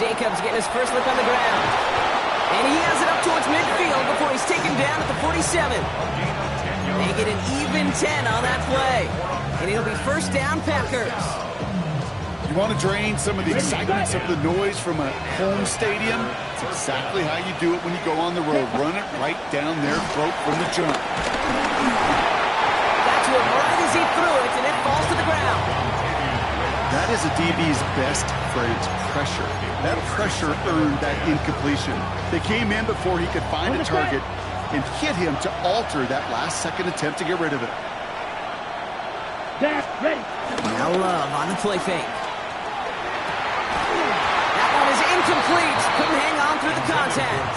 Jacobs getting his first look on the ground. And he has it up towards midfield before he's taken down at the 47. They get an even 10 on that play. And it'll be first down, Packers. You want to drain some of the excitement, some of the noise from a home stadium? It's exactly how you do it when you go on the road. Run it right down their throat from the jump. Got to him right as he threw it, and it falls to the ground. That is a DB's best phrase, pressure. That pressure earned that incompletion. They came in before he could find a target and hit him to alter that last-second attempt to get rid of it. Ready. Now Love on the play fake. That one is incomplete. Couldn't hang on through the contact.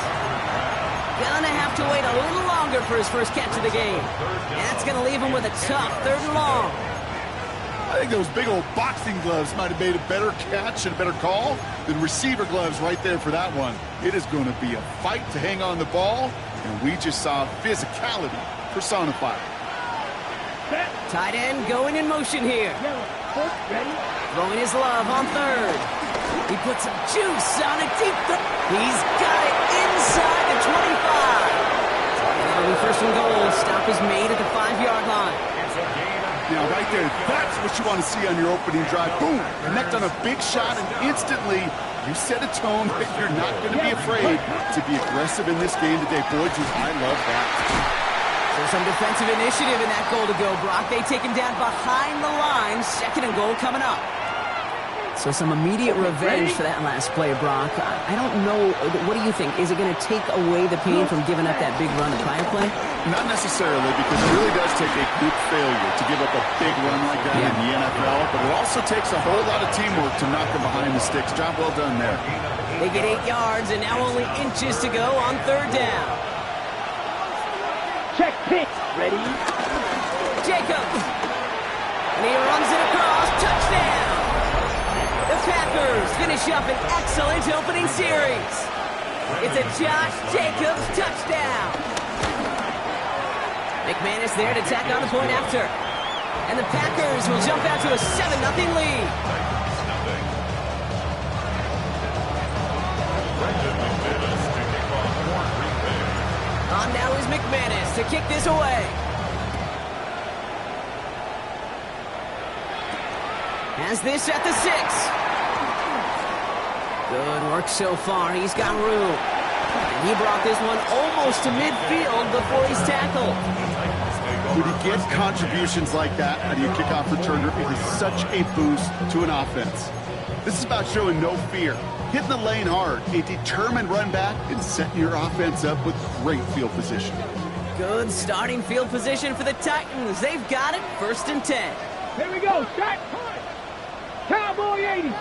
Gonna have to wait a little longer for his first catch of the game. And that's gonna leave him with a tough 3rd and long. I think those big old boxing gloves might have made a better catch and a better call than receiver gloves right there for that one. It is going to be a fight to hang on the ball, and we just saw physicality personified. Tight end going in motion here. Ready. Throwing his Love on 3rd. He puts some juice on a deep throw. He's got it inside the 25. And it'll be 1st and goal. Stop is made at the 5-yard line. Now, right there, that's what you want to see on your opening drive. Boom! Connect on a big shot, and instantly you set a tone that you're not going to be afraid to be aggressive in this game today. Boy, I love that. So some defensive initiative in that goal to go, Brock. They take him down behind the line. 2nd and goal coming up. So some immediate revenge for that last play, Brock. I don't know. What do you think? Is it going to take away the pain from giving up that big run the prior play? Not necessarily, because it really does take a group failure to give up a big run like that in the NFL, but it also takes a whole lot of teamwork to knock them behind the sticks. Job well done there. They get 8 yards, and now only inches to go on 3rd down. Check pick. Ready. Jacobs. And he runs it across. Touchdown. The Packers finish up an excellent opening series. It's a Josh Jacobs touchdown. McManus there to tack on the point after. And the Packers will jump out to a 7-0 lead. On now is McManus to kick this away. Has this at the 6. Good work so far. He's got room. And he brought this one almost to midfield before he's tackled. When you get contributions like that out of your kickoff returner, it is such a boost to an offense. This is about showing no fear, hitting the lane hard, a determined run back, and setting your offense up with great field position. Good starting field position for the Titans. They've got it, 1st and 10. Here we go. Shot. Cowboy 80.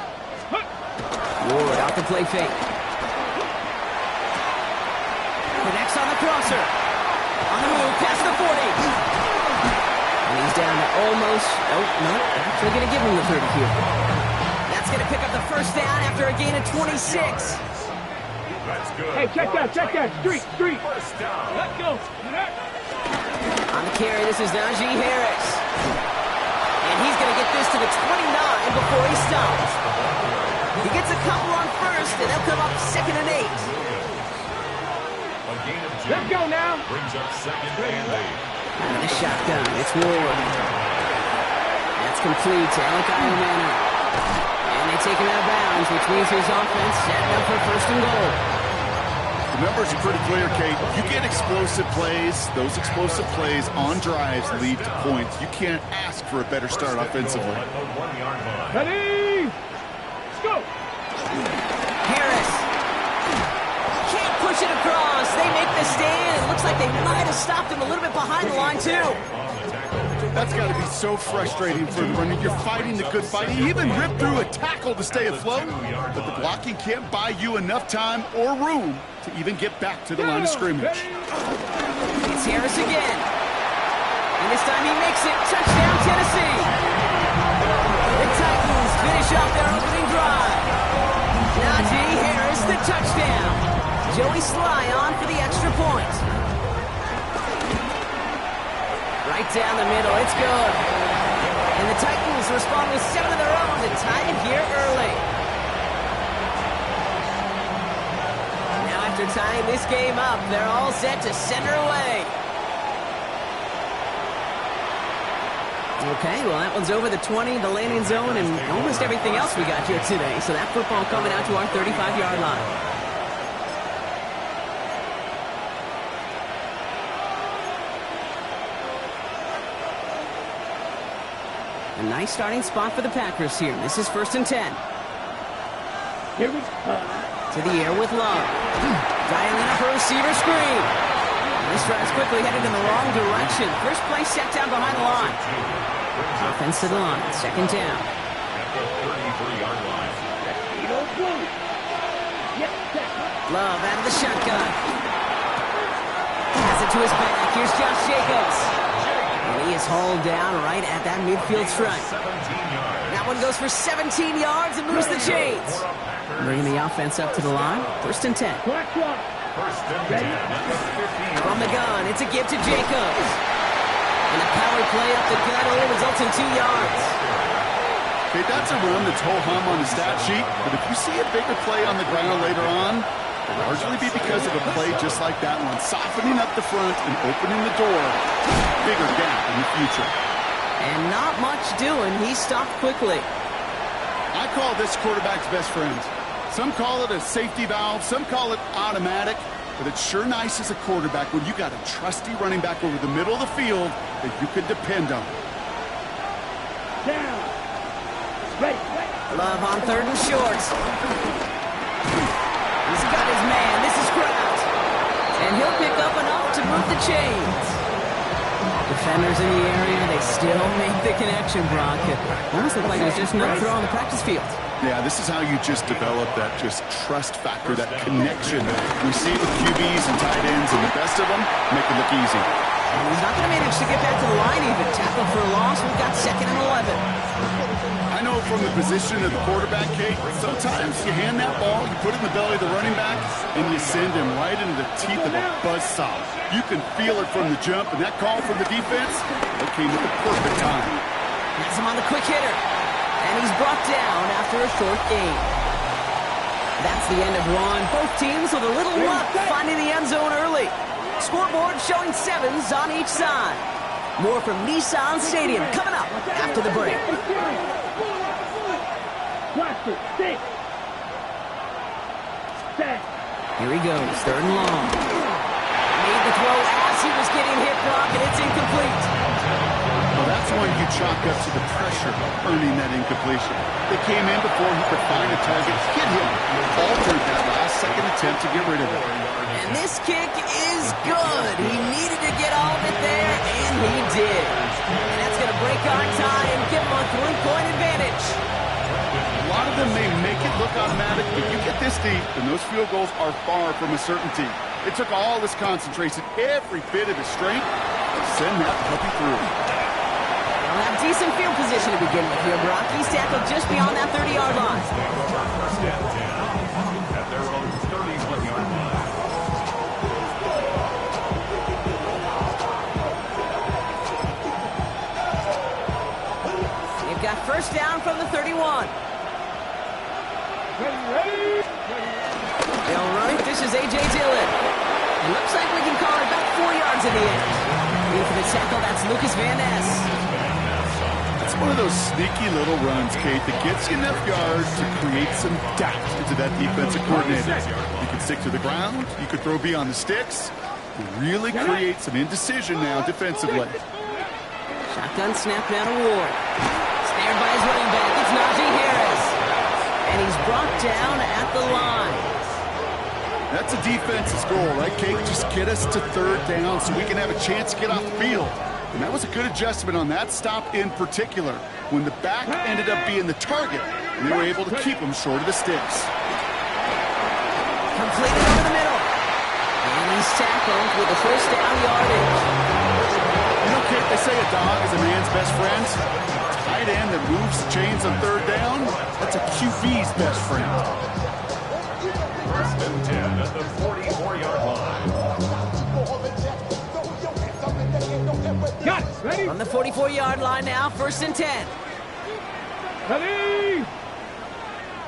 Ward out the play fake. Connects on the crosser. On the move, past the 40. And he's down to almost, no, actually going to give him the 30 here. That's going to pick up the 1st down after a gain of 26. Hey, check that. Street. Let's go. On the carry, this is Najee Harris. And he's going to get this to the 29 before he stops. He gets a couple on 1st, and they'll come up 2nd and 8. Let's go now. Brings up 2nd and 8. And the shotgun, it's Ward. That's complete to Alec Eiermann. And they take him out of bounds, which means his offense setting up for 1st and goal. The numbers are pretty clear, Kate. You get explosive plays. Those explosive plays on drives lead to points. You can't ask for a better start offensively. Ready. Let's go. Harris. Can't push it across. They make the stand. It looks like they might have stopped him a little bit behind the line, too. That's got to be so frustrating for the runner. You're fighting the good fight. He even ripped through a tackle to stay afloat, but the blocking can't buy you enough time or room to even get back to the line of scrimmage. It's Harris again. And this time he makes it. Touchdown, Tennessee. The Titans finish off their opening drive. Najee Harris, the touchdown. Joey Sly on for the extra point. Right down the middle, it's good. And the Titans respond with 7 of their own to tie it here early. tying this game up. They're all set to center away. Okay, well, that one's over the 20, the landing zone, and almost everything else we got here today. So that football coming out to our 35-yard line. A nice starting spot for the Packers here. This is 1st and 10. Here we go. To the air with Love. Dialing up a receiver screen. This drive's quickly headed in the wrong direction. First play set down behind the line. Offense to the line. 2nd down. At the 33-yard line. Love out of the shotgun. Has it to his back. Here's Josh Jacobs. And he is hauled down right at that midfield stripe. 17 yards. That one goes for 17 yards and moves the chains. Bringing the offense up to the line. 1st and 10. Watch out. 1st and 10 at the 15. From the gun, it's a give to Jacobs. And a power play up the gut only results in 2 yards. Okay, that's a run that's ho-hum on the stat sheet, but if you see a bigger play on the ground later on, it'll largely be because of a play just like that one, softening up the front and opening the door to a bigger gap in the future. And not much doing. He stopped quickly. I call this quarterback's best friend. Some call it a safety valve, some call it automatic, but it's sure nice as a quarterback when you got a trusty running back over the middle of the field that you could depend on. Down. Ready. Love on 3rd and shorts. He's got his man. This is Kraft. And he'll pick up enough to move the chains. Defenders in the area, they still make the connection, Brock. It almost looked like it was just no throw on the practice field. Yeah, this is how you just develop that just trust factor, that connection. We see it with QBs and tight ends, and the best of them make it look easy. And he's not going to manage to get back to the line even. Tackle for a loss. We've got 2nd and 11. I know from the position of the quarterback, Kate, sometimes you hand that ball, you put it in the belly of the running back, and you send him right into the teeth of a buzzsaw. You can feel it from the jump, and that call from the defense, that came at the perfect time. Has him on the quick hitter. And he's brought down after a short gain. That's the end of one. Both teams with a little luck finding the end zone early. Scoreboard showing 7s on each side. More from Nissan Stadium coming up after the break. Watch it. 6. 7. Here he goes, 3rd and long. Made the throw as he was getting hit, Brock, and it's incomplete. Well, that's one you chalk up to the pressure earning that incompletion. They came in before he could find a target, hit him, altered that last-second attempt to get rid of it. And this kick is good. He needed to get all of it there, and he did. And that's going to break our tie and give him a 3-point advantage. A lot of them may make it look automatic, but you get this deep, and those field goals are far from a certainty. It took all his concentration, every bit of his strength, to send that puppy through. They'll have decent field position to begin with here, Brock. He's tackled just beyond that 30-yard line. 1st and 10 at their own 31-yard line. They've got 1st down from the 31. Ready. They'll run it. This is A.J. Dillon. It looks like we can call it about 4 yards in the end. In for the tackle, that's Lucas Van Ness. It's one of those sneaky little runs, Kate, that gets you enough yards to create some doubt into that defensive coordinator. You can stick to the ground, you could throw beyond the sticks, and really create some indecision now defensively. Shotgun snap now to Ward. Snared by his running back, it's Najee Harris. And he's brought down at the line. That's a defense's goal, right, Kate? Just get us to 3rd down so we can have a chance to get off the field. And that was a good adjustment on that stop in particular, when the back ended up being the target, and they were able to keep him short of the sticks. Completed over the middle. And he's tackled with the 1st down yardage. You know, Kate, they say a dog is a man's best friend. Tight end that moves the chains on 3rd down, that's a QB's best friend. 1st and 10 at the 44-yard line. Got it. Ready. From the 44-yard line now, 1st and 10. Ready.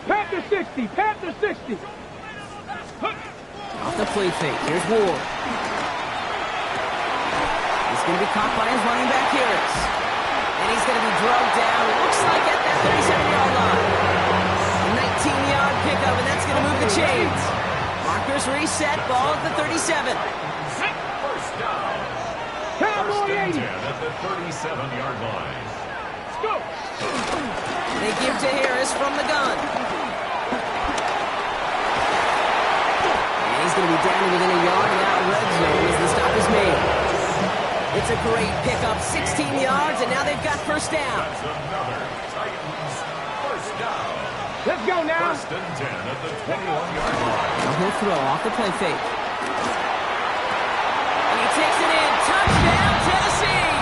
Panther 60. Panther 60. Off the play fake. Here's Ward. He's going to be caught by his running back, Harris. And he's going to be drugged down, looks like at that 37-yard line. A 19-yard pickup, and that's going to move the chains. Markers reset, ball at the 37. First down. Cowboy 80. 10 at the 37-yard line. Let's go. They give to Harris from the gun. And he's going to be down to within a yard of that red zone as the stop is made. It's a great pickup, 16 yards, and now they've got first down. That's another Titans first down. Let's go now. First and 10 at the 21-yard line. Now he'll throw off the play fake. And he takes it in. Touchdown, Tennessee!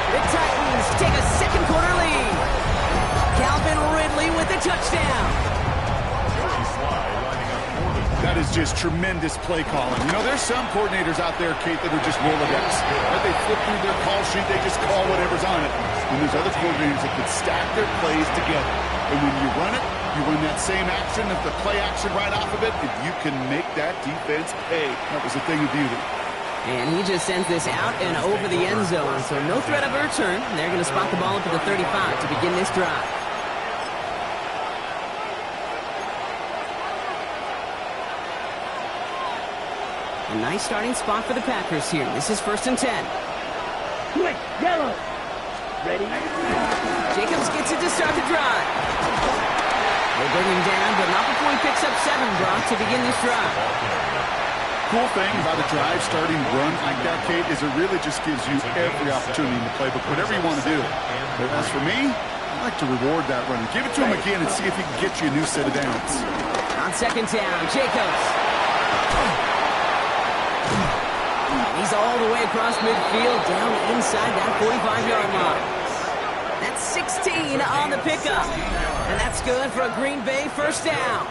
The Titans take a second quarter lead. Calvin Ridley with the touchdown. Joey Sly lining up for the That is just tremendous play calling. You know, there's some coordinators out there, Kate, that are just Rolodex. Right? They flip through their call sheet, they just call whatever's on it. And there's other coordinators that can stack their plays together. And when you run it, you run that same action, if the play action right off of it, and you can make that defense pay. That was a thing of beauty. And he just sends this out and over the end zone. So no threat of a return. They're going to spot the ball up at the 35 to begin this drive. A nice starting spot for the Packers here. This is first and 10. Quick, yellow. Ready? Jacobs gets it to start the drive. They bring him down, but not before he picks up 7, Brock, to begin this drive. Cool thing about a drive starting run like that, Kate, is it really just gives you every opportunity in the playbook, whatever you want to do. But as for me, I like to reward that run. Give it to him again and see if he can get you a new set of downs. On second down, Jacobs. He's all the way across midfield, down inside that 45-yard line. That's 16 on the pickup. And that's good for a Green Bay first down.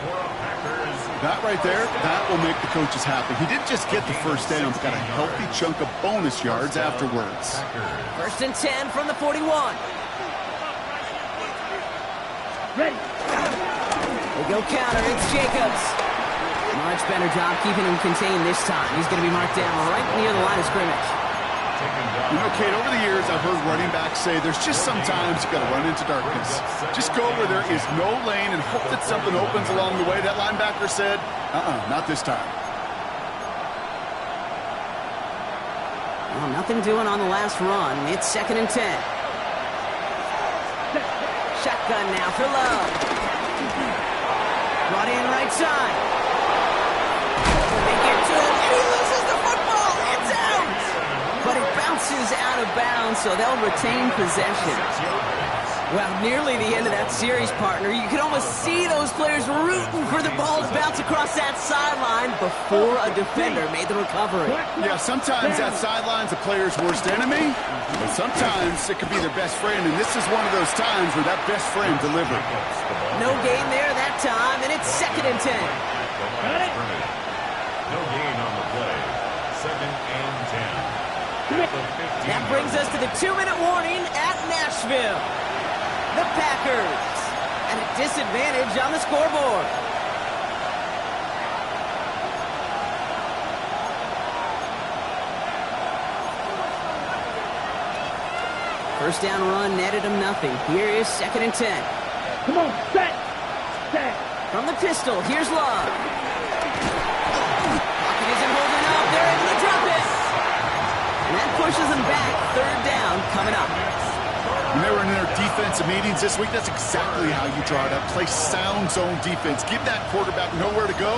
That right there, that will make the coaches happy. He didn't just get the first down, but got a healthy chunk of bonus yards afterwards. First and 10 from the 41. Ready. They go counter, it's Jacobs. Much better job keeping him contained this time. He's going to be marked down right near the line of scrimmage. You know, Kate, over the years, I've heard running backs say there's just sometimes you got to run into darkness. Just go where there is no lane and hope that something opens along the way. That linebacker said, not this time. Well, nothing doing on the last run. It's second and 10. Shotgun now for Love. Brought in right side. They get to him, and he loses the football. It's out. But it bounces out of bounds, so they'll retain possession. Well, nearly the end of that series, partner. You can almost see those players rooting for the ball to bounce across that sideline before a defender made the recovery. Yeah, sometimes that sideline's a player's worst enemy, but sometimes it can be their best friend, and this is one of those times where that best friend delivered. No gain there that time, and it's second and 10. Got it. No gain on the play. Second and 10. That brings us to the 2-minute warning at Nashville. The Packers at a disadvantage on the scoreboard. First down run netted him nothing. Here is second and 10. Come on, set. From the pistol, here's Love. Pocket isn't holding up. They're able to drop it. And that pushes them back. Third down coming up. When they were in their defensive meetings this week, that's exactly how you draw it up. Play sound zone defense. Give that quarterback nowhere to go.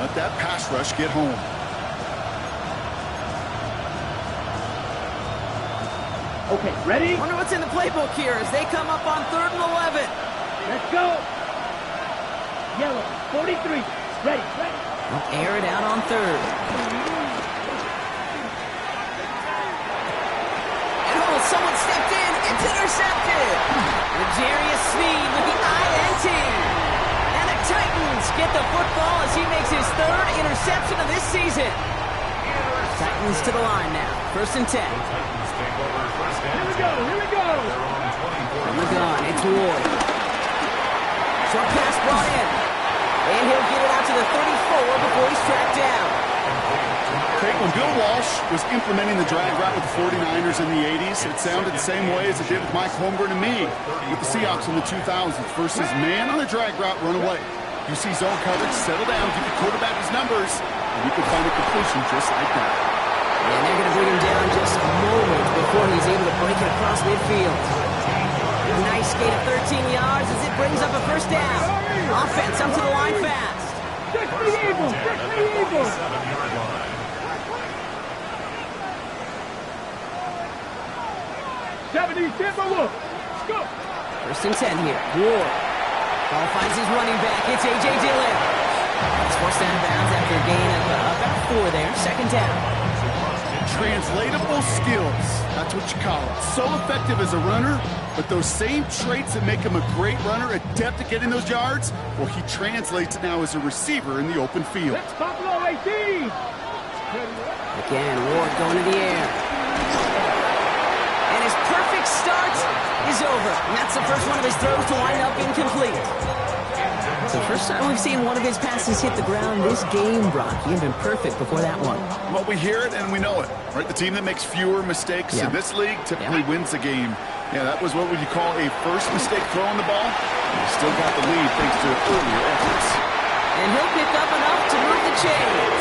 Let that pass rush get home. Okay, ready? Wonder what's in the playbook here as they come up on 3rd and 11. Let's go. Yellow, 43. Ready. They'll air it out on 3rd. Oh, someone stepped in. It's intercepted. L'Jarius Sneed with the INT. And the Titans get the football as he makes his 3rd interception of this season. Titans to the line now. First and 10. Here we go. From the gun, it's Ward. Short pass brought in. And he'll get it out to the 34 before he's tracked down. When Bill Walsh was implementing the drag route with the 49ers in the 80s, it sounded the same way as it did with Mike Holmgren and me with the Seahawks in the 2000s versus man on the drag route, run away. You see zone coverage, settle down, give the quarterback his numbers, and you can find a completion just like that. And they're going to bring him down just a moment before he's able to break it across midfield. Nice gain of 13 yards as it brings up a first down. Offense up to the line fast. Just the Eagles! Just the Eagles! 7-yard line. 70 Timberwolves! Go! First and 10 here. Ward. Ball finds his running back. It's A.J. Dillon. It's forced out of bounds after a gain of about 4 there. Second down. Translatable skills. That's what you call it. So effective as a runner, but those same traits that make him a great runner, adept at getting those yards, well, he translates it now as a receiver in the open field. Let's Buffalo 18! Again, Ward going to the air. And his perfect start is over. And that's the first one of his throws to wind up incomplete. It's the first time we've seen one of his passes hit the ground this game, Brock. He had been perfect before that one. Well, we hear it and we know it, right? The team that makes fewer mistakes in this league typically wins the game. Yeah, that was what would you call a first mistake throwing the ball. He still got the lead thanks to earlier efforts. And he'll pick up enough to move the chains.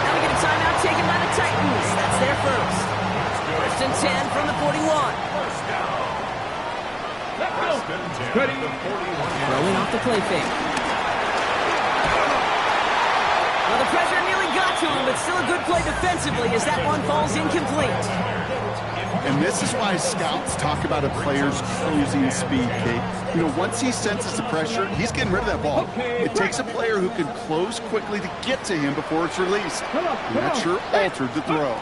Now we get a timeout taken by the Titans. That's their first. First and 10 from the 41. Let's go! Ready? Throwing off the play fake. Well, the pressure nearly got to him, but still a good play defensively as that one falls incomplete. And this is why scouts talk about a player's cruising speed, Kate. You know, once he senses the pressure, he's getting rid of that ball. It takes a player who can close quickly to get to him before it's released. And that sure altered the throw.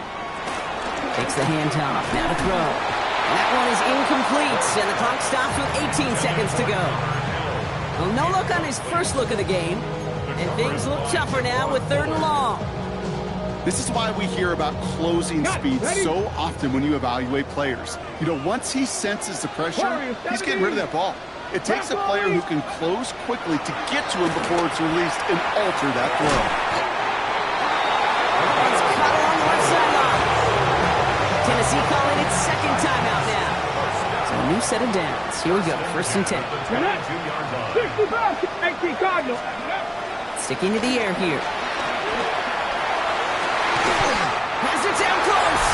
Takes the handoff, now to throw. That one is incomplete, and the clock stops with 18 seconds to go. Well, no look on his first look of the game, and things look tougher now with 3rd and long. This is why we hear about closing speed so often when you evaluate players. You know, once he senses the pressure, he's getting rid of that ball. It takes a player who can close quickly to get to him before it's released and alter that throw. It's cut along the left sideline. Tennessee calling its second timeout now. So a new set of downs. Here we go, first and 10. 65, 18 Cardinals. Sticking to the air here. Has it down close.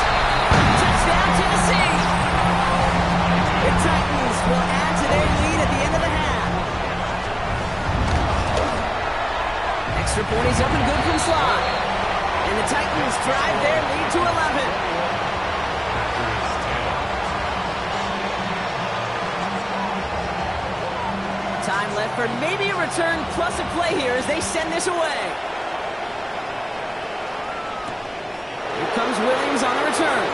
Touchdown, Tennessee. The Titans will add to their lead at the end of the half. Extra point is up and good from Slot. And the Titans drive their lead to 11. Time left for maybe a return plus a play here as they send this away. Here comes Williams on the return.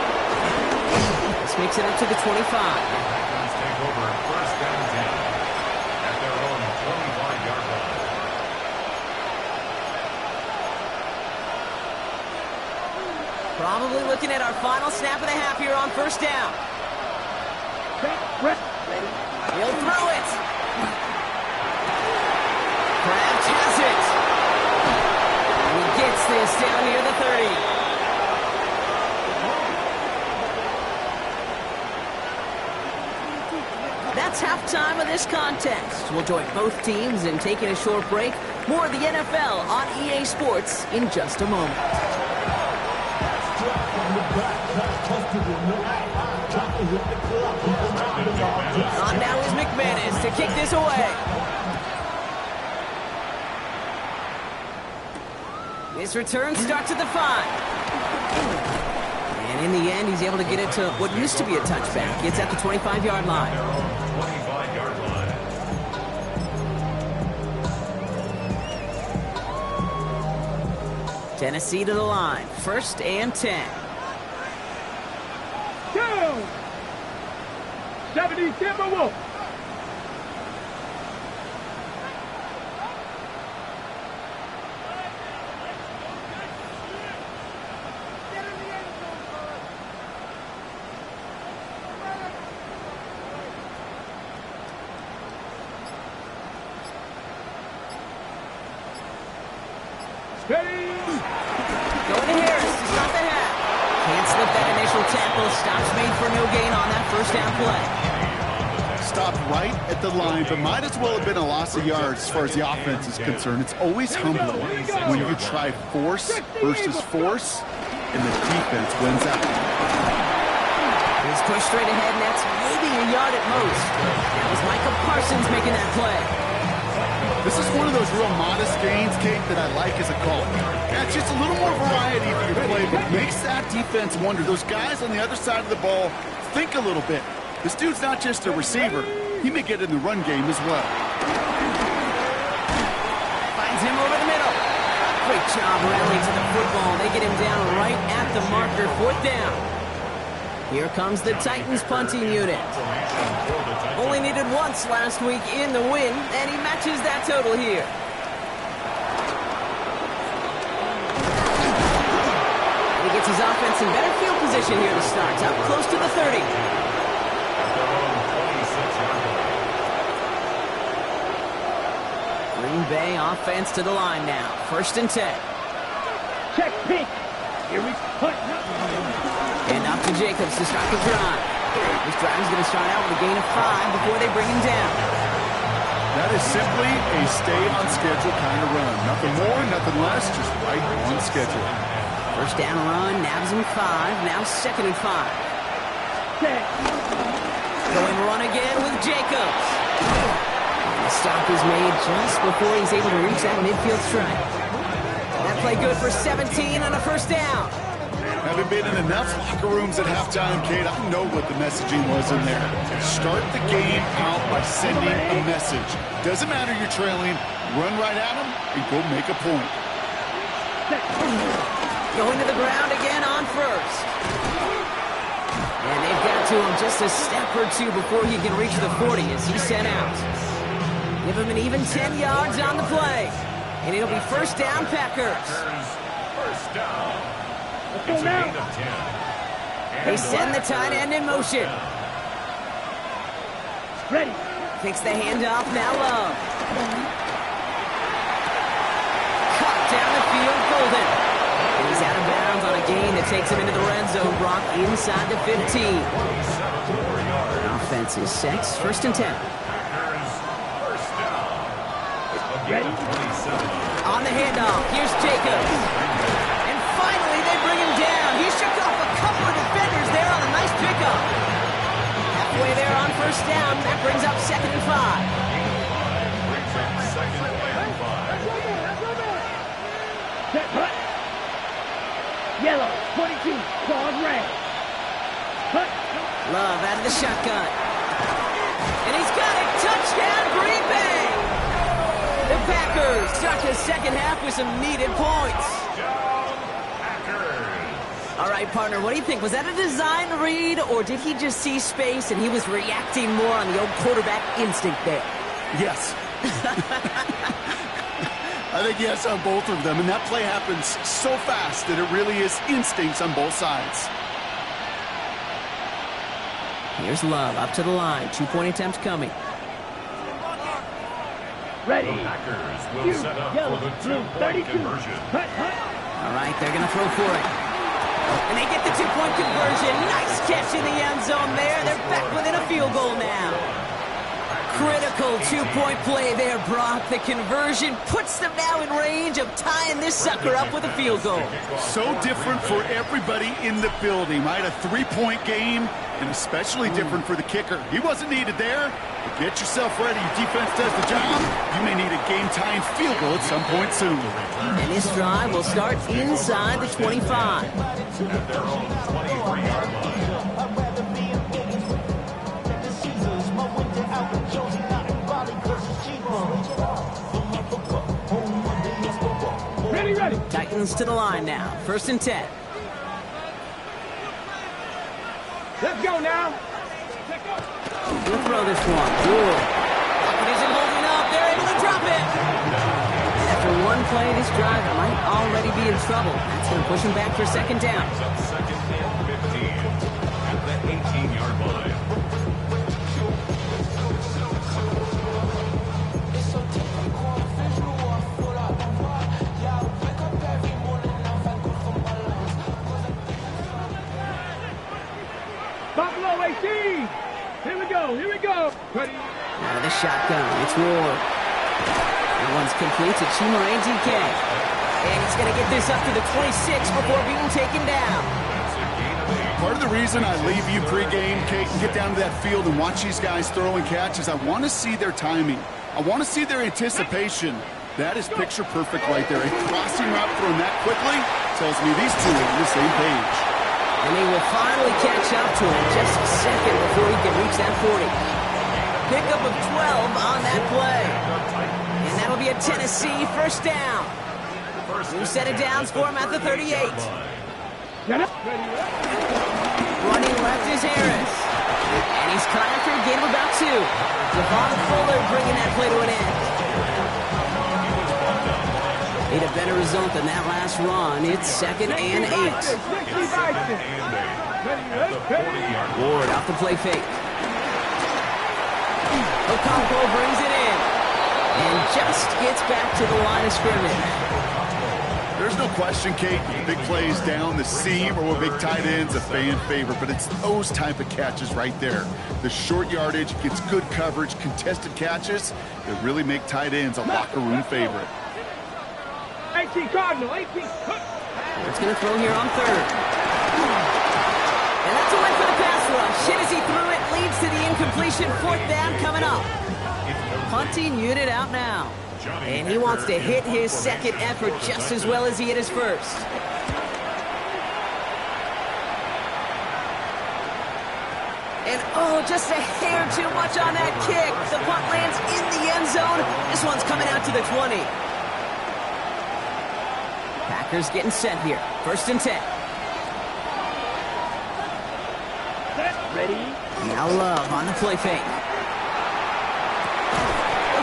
This makes it up to the 25. Titans take over first down 10 at their own 25-yard line. Probably looking at our final snap of the half here on first down. He'll throw it. Kraft has it. And he gets this down near the 30. That's halftime of this contest. We'll join both teams in taking a short break. More of the NFL on EA Sports in just a moment. On now is McManus to kick this away. This return starts at the 5. And in the end, he's able to get it to what used to be a touchback. It's at the 25-yard line. 25-yard line. Tennessee to the line. First and 10. 70 Timberwolves. Going to Harris. with that initial tackle. Stops made for no gain on that first down play. Stopped right at the line, but might as well have been a loss of yards as far as the offense is concerned. It's always humbling when you try force versus force, and the defense wins out. He's pushed straight ahead, and that's maybe a yard at most. That was Micah Parsons making that play. This is one of those real modest gains, Kate, that I like as a call. Yeah, it's just a little more variety for your play, but makes that defense wonder. Those guys on the other side of the ball think a little bit. This dude's not just a receiver. He may get in the run game as well. Finds him over the middle. Great job rallying to the football. They get him down right at the marker. 4th down. Here comes the Titans punting unit. Only needed once last week in the win, and he matches that total here. And he gets his offense in better field position here to start. Up close to the 30. Green Bay offense to the line now. 1st and 10. Check pink. Here we punt. And off to Jacobs to start the drive. This drive is going to start out with a gain of 5 before they bring him down. That is simply a stay-on-schedule kind of run. Nothing more, nothing less, just right on schedule. First down run, nabs him 5, now 2nd and 5. Check. Going run again with Jacobs. The stop is made just before he's able to reach that midfield strike. That play good for 17 on a first down. Having been in enough locker rooms at halftime, Kate, I know what the messaging was in there. Start the game out by sending a message. Doesn't matter you're trailing, run right at them and go make a point. Going to the ground again on first. And they've got to him just a step or two before he can reach the 40 as he's sent out. Give him an even 10 yards on the play. And it'll be first down, Packers. First down. Let's go now. They send the tight end in motion. Ready. Kicks the handoff, now Love. Caught down the field, Golden. And he's out of bounds on a gain that takes him into the red zone, Brock, inside the 15. Offense is set, 1st and 10. Ready. On the handoff, here's Jacobs. And finally, they bring him down. He shook off a couple of defenders there on a nice pickup. Halfway there on first down, that brings up 2nd and 5. Set, hut. Yellow, 22, claws red. Hut. Love out of the shotgun. And he's got a touchdown, Green Bay. The Packers start the second half with some needed points. All right, partner, what do you think? Was that a design read, or did he just see space and he was reacting more on the old quarterback instinct there? Yes. I think yes on both of them, and that play happens so fast that it really is instincts on both sides. Here's Love up to the line. 2-point attempt coming. Ready. Packers will set up Yellow, for the blue, 32. 2-point conversion. Hut, hut. All right, they're going to throw for it. And they get the 2-point conversion. Nice catch in the end zone there. They're back within a field goal now. Critical 2-point play there, Brock. The conversion puts them now in range of tying this sucker up with a field goal. So different for everybody in the building, right? A 3-point game, and especially different for the kicker. He wasn't needed there. But get yourself ready. Your defense does the job. You may need a game-tying field goal at some point soon. And this drive will start inside the 25. At their own 23-yard line. Ready. Titans to the line now. 1st and 10. Let's go now. He'll throw this one. Good. Pocket isn't holding up. They're able to drop it. After one play, this drive might already be in trouble. That's going to push him back for 2nd down. Second and 15 at the 18-yard line. go. Here we go. Ready. Out of the shotgun, it's Ward. That one's complete to Chimere DK. And he's going to get this up to the 26 before being taken down. Part of the reason I leave you pregame, Kate, and get down to that field and watch these guys throw and catch is I want to see their timing. I want to see their anticipation. That is picture perfect right there. A crossing route thrown that quickly tells me these two are on the same page. And they will finally catch up to him just a second before he can reach that 40. Pickup of 12 on that play. And that'll be a Tennessee first down. New set of downs for him at the 38. Running left is Harris. And he's caught after a gain of about 2. Javon Fuller bringing that play to an end. Need a better result than that last run. It's 2nd and 8. Ward off the play fake. Okonkwo brings it in. And just gets back to the line of scrimmage. There's no question, Kate, big plays down the seam or with big tight ends, a fan favorite, but it's those type of catches right there. The short yardage, gets good coverage, contested catches that really make tight ends a locker room favorite. 18 Cardinal, 18. It's going to throw here on 3rd. And that's a win for the pass rush. Hit as he threw it, leads to the incompletion. 4th down coming up. Punting unit out now. And he wants to hit his second effort just as well as he hit his first. And oh, just a hair too much on that kick. The punt lands in the end zone. This one's coming out to the 20. Packers getting set here. 1st and 10. Ready. Now Love on the play fake.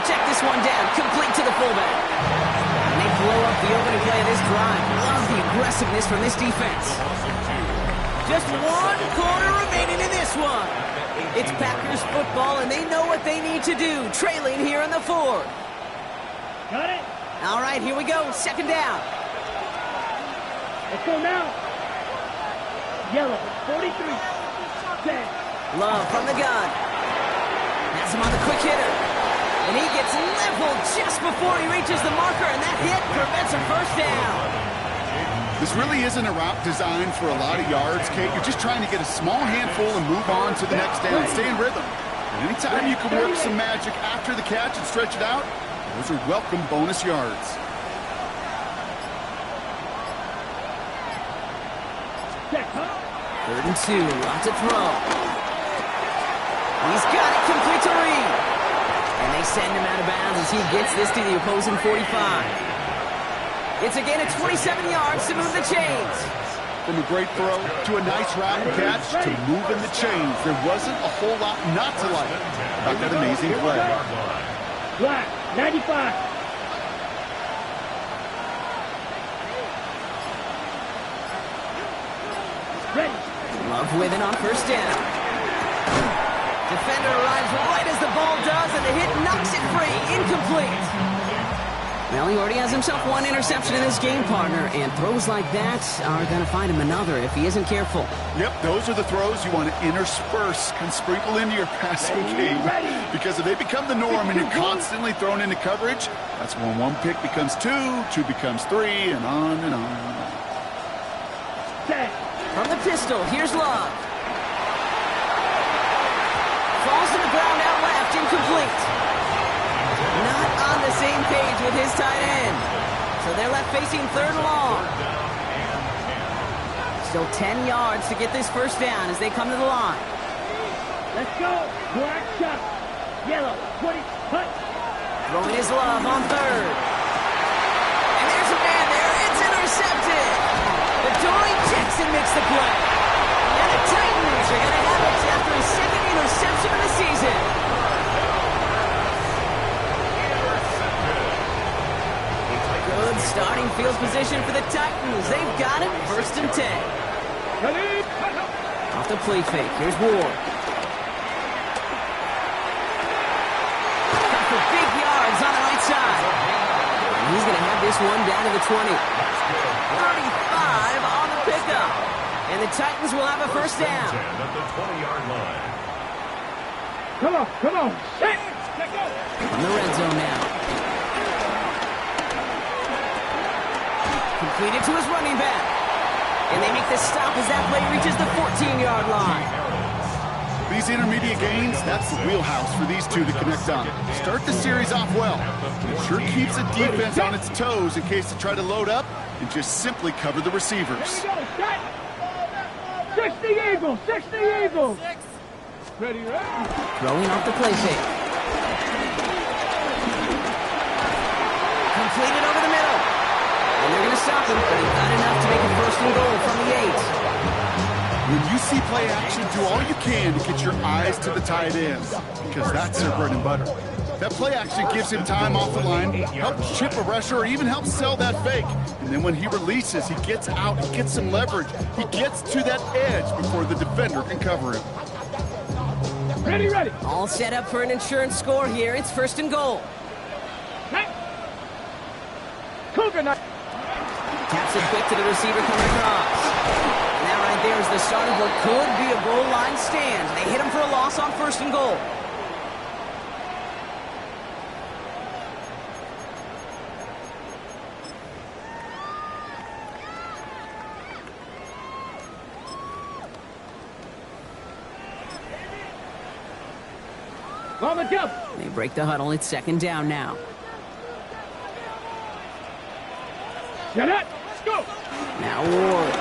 Check this one down, complete to the fullback. And they blow up the opening play of this drive. Love the aggressiveness from this defense. Just 1 quarter remaining in this one. It's Packers football, and they know what they need to do, trailing here in the 4th. Got it. All right, here we go, 2nd down. Let's go now. Yellow, 43. 10. Love from the gun. Has him on the quick hitter. And he gets leveled just before he reaches the marker, and that hit prevents a first down. This really isn't a route designed for a lot of yards, Kate. You're just trying to get a small handful and move on to the next down. Stay in rhythm. And anytime you can work some magic after the catch and stretch it out, those are welcome bonus yards. Check, huh? 3rd and 2, lot to throw. He's got it complete to Reed. And they send him out of bounds as he gets this to the opposing 45. It's again at 27 yards to move the chains. From a great throw to a nice route and catch to moving the chains. There wasn't a whole lot not to like about that amazing play. Black, 95. Ready. Love with it on 1st down. Defender arrives right as the ball does, and the hit knocks it free. Incomplete. Well, he already has himself 1 interception in this game, partner, and throws like that are going to find him another if he isn't careful. Yep, those are the throws you want to intersperse and sprinkle into your passing game. Because if they become the norm and you're constantly thrown into coverage, that's when 1 pick becomes 2, 2 becomes 3, and on and on. From the pistol, here's Love. Falls to the ground out left, incomplete. Not on the same page with his tight end. So they're left facing 3rd and long. Still 10 yards to get this first down as they come to the line. Let's go. Black shot. Yellow, 20, hut. Throwing his Love on 3rd. And there's a man there. It's intercepted. Adoree Jackson makes the play. And the Titans are going to have it after his 2nd interception of the season. Good starting field position for the Titans. They've got it, 1st and 10. Off the play fake, here's Ward. Got for big yards on the right side. And he's going to have this one down to the 20. 35 on the pickup. And the Titans will have a first down. At the 20-yard line. Come on, come on. Set. In the red zone now. Completed to his running back. And they make the stop as that play reaches the 14-yard line. These intermediate gains, that's the wheelhouse for these two to connect on. Start the series off well. It sure keeps the defense on its toes in case they try to load up and just simply cover the receivers. Here we go, set. 60 Eagles, 60 Eagles. Ready, ready. Throwing off the play fake. Completed over the middle. And they're going to stop him, but he got enough to make a first and goal from the 8. When you see play action, do all you can to get your eyes to the tight ends, because that's their bread and butter. That play action gives him time off the line, helps chip a rusher, or even helps sell that fake. And then when he releases, he gets out, he gets some leverage. He gets to that edge before the defender can cover him. Ready, ready. All set up for an insurance score here. It's first and goal. Hey. Cougar night. Taps it quick to the receiver coming across. And that right there is the start of what could be a goal line stand. They hit him for a loss on first and goal. On the jump. They break the huddle. It's second down now. Get it. Let's go. Now Ward.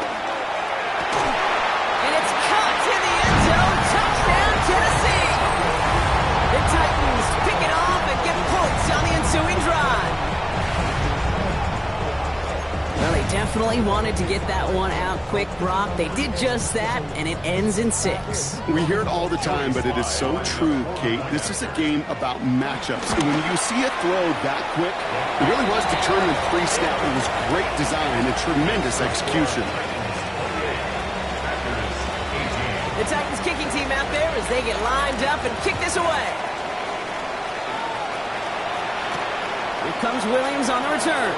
And it's caught in the end zone. Touchdown, Tennessee. The Titans pick it off and get points on the ensuing drive. Well, they definitely wanted to get that one out quick, Brock. They did just that, and it ends in 6. We hear it all the time, but it is so true, Kate. This is a game about matchups. And when you see a throw that quick, it really was determined pre-snap. It was great design and tremendous execution. The Titans kicking team out there as they get lined up and kick this away. Here comes Williams on the return.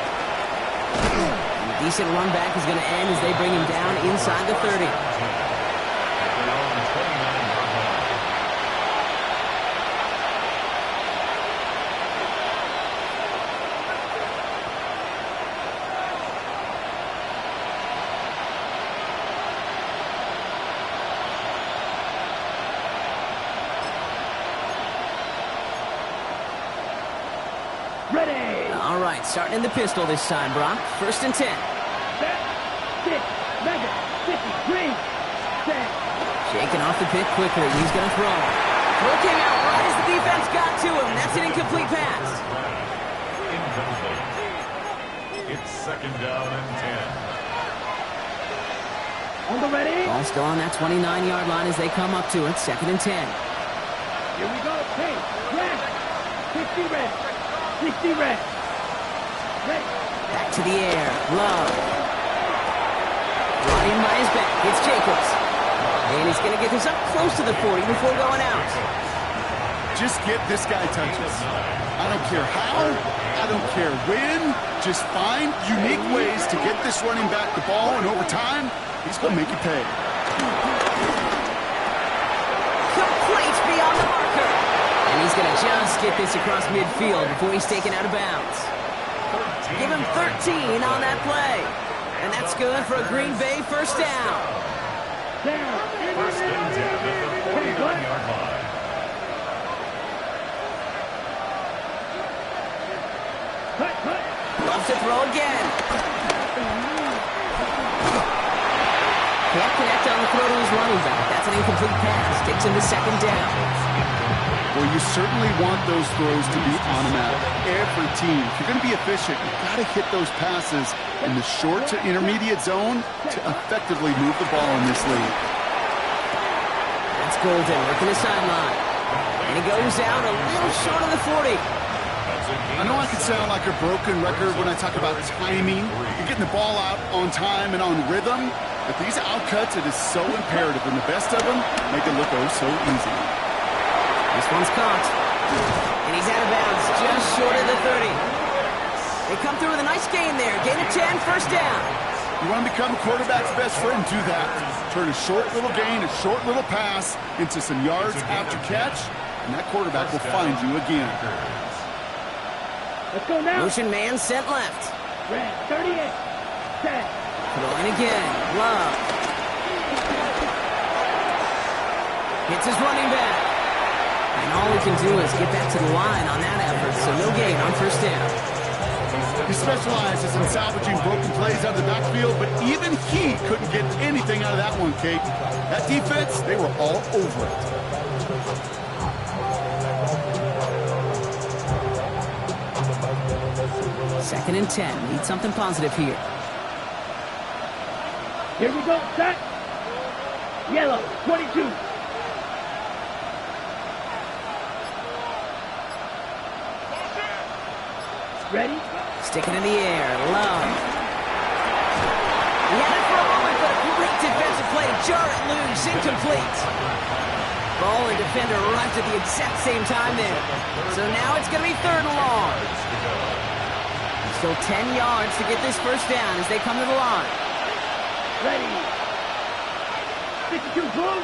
And a decent run back is going to end as they bring him down inside the 30. Ready. All right, starting in the pistol this time, Brock. First and 10. Set. 6. Mega. 53. Set. Shaking off the pick quickly. He's going to throw. Throw came out right as the defense got to him. That's an incomplete pass. Incomplete. It's second down and 10. On the ready. Ball still on that 29-yard line as they come up to it. Second and 10. Here we go. Hey, red. 60 red. 60 red. Red. Back to the air. Love. Running by his back. It's Jacobs. And he's going to get this up close to the 40 before going out. Just get this guy touches. I don't care how, I don't care when. Just find unique ways to get this running back the ball, and over time, he's going to make you pay. Complete beyond the marker. And he's going to just get this across midfield before he's taken out of bounds. Give him 13 on that play. And that's good for a Green Bay first down. Down. First and 10 at the 49-yard line. Cut, cut. Love to throw again. Can't connect on the throw to his running back. That's an incomplete pass. Takes him to second down. Well, you certainly want those throws to be automatic. Every team, if you're going to be efficient, you've got to hit those passes in the short to intermediate zone to effectively move the ball in this league. That's Golden working the sideline. And he goes out a little short of the 40. I know I can sound like a broken record when I talk about timing and getting the ball out on time and on rhythm, but these outcuts, it is so imperative, and the best of them make it look oh so easy. This one's caught. And he's out of bounds just short of the 30. They come through with a nice gain there. Gain of 10, first down. You want to become a quarterback's best friend, do that. Turn a short little gain, a short little pass into some yards after catch, and that quarterback will find you again. Let's go now. Motion man sent left. Red, 38. Set. Throwing again. Love. Hits his running back. And all he can do is get back to the line on that effort, so no gain on first down. He specializes in salvaging broken plays out of the backfield, but even he couldn't get anything out of that one, Kate. That defense, they were all over it. Second and 10. Need something positive here. Here we go. Set. Yellow, 22. Ready? Sticking in the air. Love. He had it for a moment, but a great defensive play. Jar it loose. Incomplete. Ball and defender arrived at the exact same time there. So now it's going to be third and long. Still 10 yards to get this first down as they come to the line. Ready. 52 full.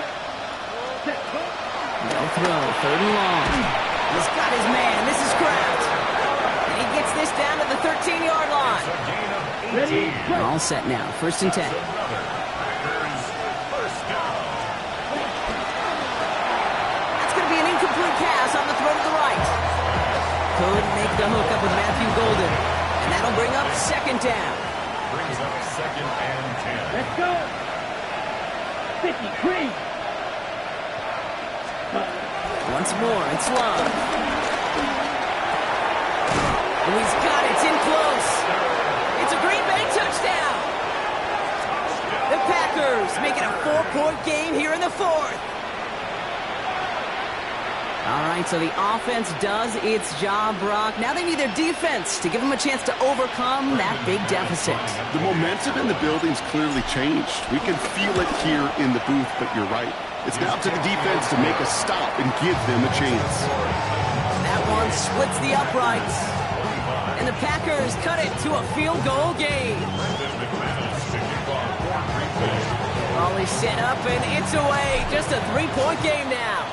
Set. No throw. Third and long. He's got his man. This is Kraft. And he gets this down to the 13-yard line. Ready. Go. All set now. First and 10. That's going to be an incomplete pass on the throw to the right. Could make the hook up with Matthew Golden. And that'll bring up second down. Brings up second and 10. Let's go. 53. Once more, it's Love. And he's got it. It's in close. It's a Green Bay touchdown. The Packers make it a 4-point game here in the fourth. All right, so the offense does its job, Brock. Now they need their defense to give them a chance to overcome that big deficit. The momentum in the building's clearly changed. We can feel it here in the booth, but you're right. It's now up to the defense to make a stop and give them a chance. That one splits the uprights. And the Packers cut it to a field goal game. Ball is set up, and it's away. Just a 3-point game now.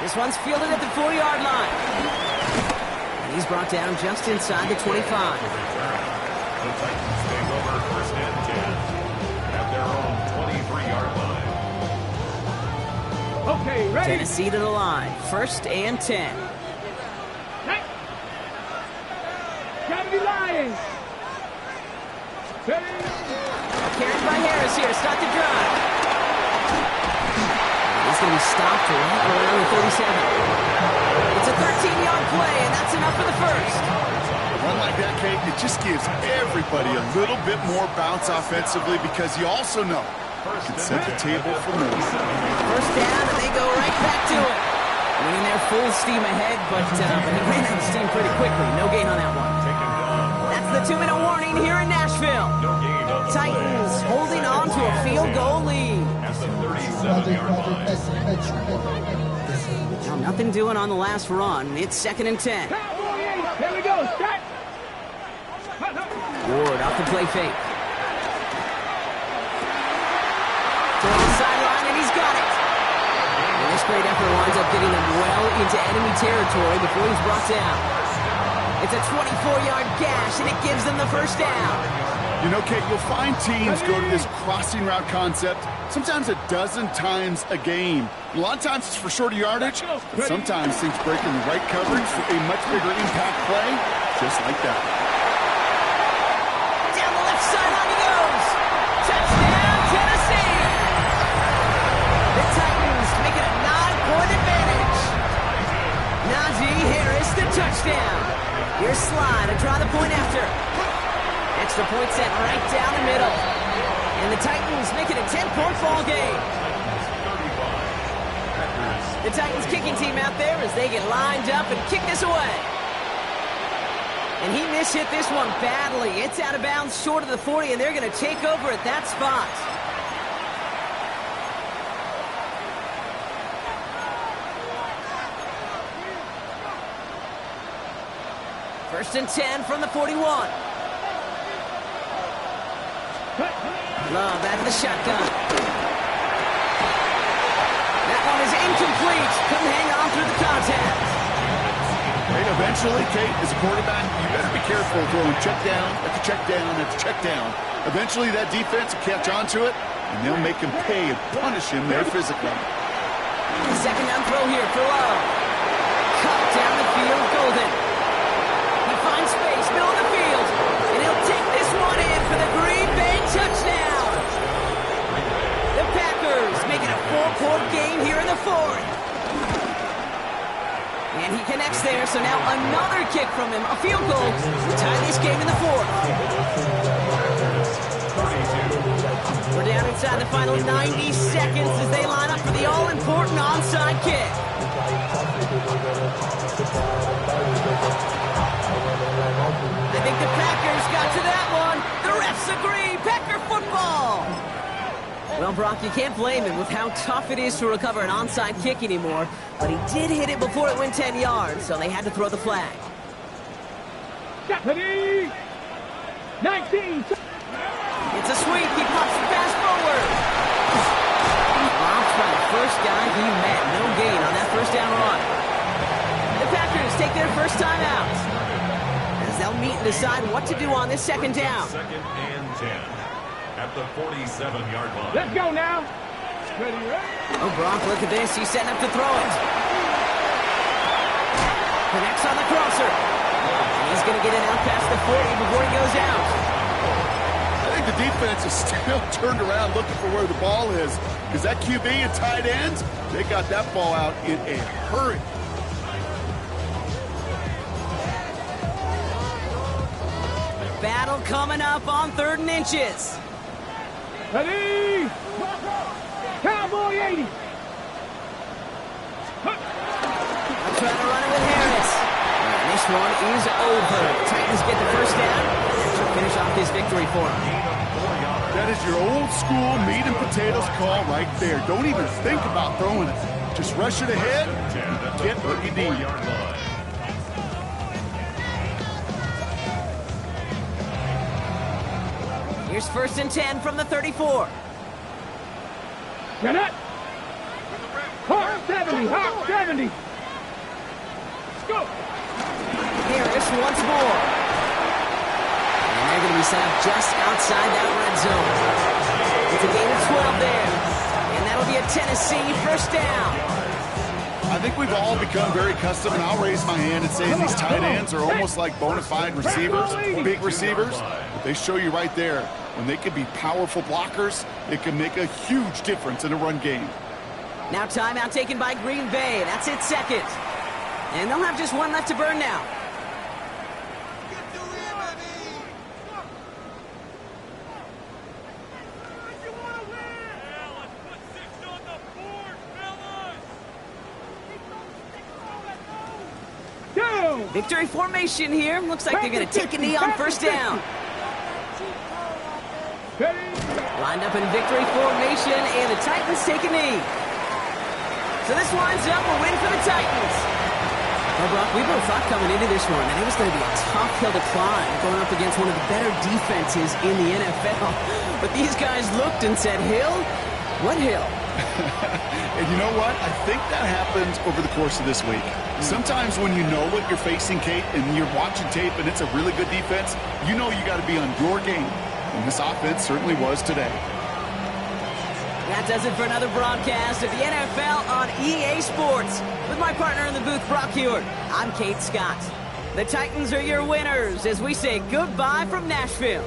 This one's fielded at the 4-yard line. And he's brought down just inside the 25. The Titans take over first and 10 at their own 23-yard line. Okay, ready. Tennessee to the line. First and 10. Hey. Gotta be lying. Ready. Carried by Harris here to start the drive. He's going to be stopped right around the 37. It's a 13-yard play, and that's enough for the first. A run like that, Kate, it just gives everybody a little bit more bounce offensively because you also know it can set the table for more. First down, and they go right back to it. Winning their full steam ahead, but he ran out of steam pretty quickly. No gain on that one. That's the 2-minute warning here in Nashville. Titans holding on to a field goal lead. At the 37-yard line. Now, nothing doing on the last run. It's second and 10. Here we go. Start. Ward off the play fake. To the sideline, and he's got it. And this great effort winds up getting them well into enemy territory before he's brought down. It's a 24-yard gash, and it gives them the first down. You know, Kate, you'll find teams go to this crossing route concept sometimes a dozen times a game. A lot of times it's for shorter yardage, but sometimes things break in the right coverage for a much bigger impact play, just like that. Down the left sideline he goes. Touchdown, Tennessee. The Titans make it a 9-point advantage. Najee Harris, the touchdown. Here's Slide to try the point after. Extra point set right down the middle. And the Titans make it a 10-point ball game. The Titans kicking team out there as they get lined up and kick this away. And he mishit this one badly. It's out of bounds short of the 40, and they're going to take over at that spot. First and 10 from the 41. Love out of the shotgun. one is incomplete. Couldn't hang on through the contact. And eventually, Kate, as a quarterback, you better be careful throwing check down after check down after check down. Eventually, that defense will catch on to it, and they'll make him pay and punish him there physically. Second down throw here for Love. Cut down the field, Golden. He finds space, middle of the field, and he'll take this one in for the Green Bay touchdown. The Packers make it a 4-point game here in the fourth. And he connects there, so now another kick from him, a field goal to tie this game in the fourth. We're down inside the final 90 seconds as they line up for the all-important onside kick. I think the Packers got to that one. The refs agree. Packer football. Well, Brock, you can't blame him with how tough it is to recover an onside kick anymore. But he did hit it before it went 10 yards, so they had to throw the flag. Deputy 19. It's a sweep. He pops the pass forward. Blocked by the first guy he met. No gain on that first down run. The Packers take their first time out, as they'll meet and decide what to do on this second down. Second and 10 at the 47-yard line. Let's go now. Ready, ready. Oh, Brock, look at this. He's setting up to throw it. Connects on the crosser. And he's going to get it out past the 40 before he goes out. I think the defense is still turned around looking for where the ball is, because that QB and tight ends, they got that ball out in a hurry. Battle coming up on 3rd and inches. Ready. Cowboy 80. I'm trying to run it with Harris. And this one is over. Titans get the first down. She'll finish off this victory for them. That is your old school meat and potatoes call right there. Don't even think about throwing it. Just rush it ahead and get what you need. Here's 1st and 10 from the 34. Get it. Hard 70. Hard 70. Let's go. Harris once more. And they're going to be set up just outside that red zone. It's a gain of 12 there. And that'll be a Tennessee first down. I think we've all become very accustomed, and I'll raise my hand and say these tight ends are almost like bona fide receivers, big receivers. But they show you right there, when they can be powerful blockers, it can make a huge difference in a run game. Now timeout taken by Green Bay. That's its second. And they'll have just one left to burn now. Victory formation here. Looks like they're going to take a knee on first down. Lined up in victory formation, and the Titans take a knee. So this winds up a win for the Titans. Well, Brock, we both thought coming into this one that it was going to be a tough hill to climb going up against one of the better defenses in the NFL. But these guys looked and said, Hill? What hill? And you know what? I think that happens over the course of this week. Sometimes when you know what you're facing, Kate, and you're watching tape and it's a really good defense, you know you got to be on your game. And this offense certainly was today. That does it for another broadcast of the NFL on EA Sports. With my partner in the booth, Brock Huard, I'm Kate Scott. The Titans are your winners as we say goodbye from Nashville.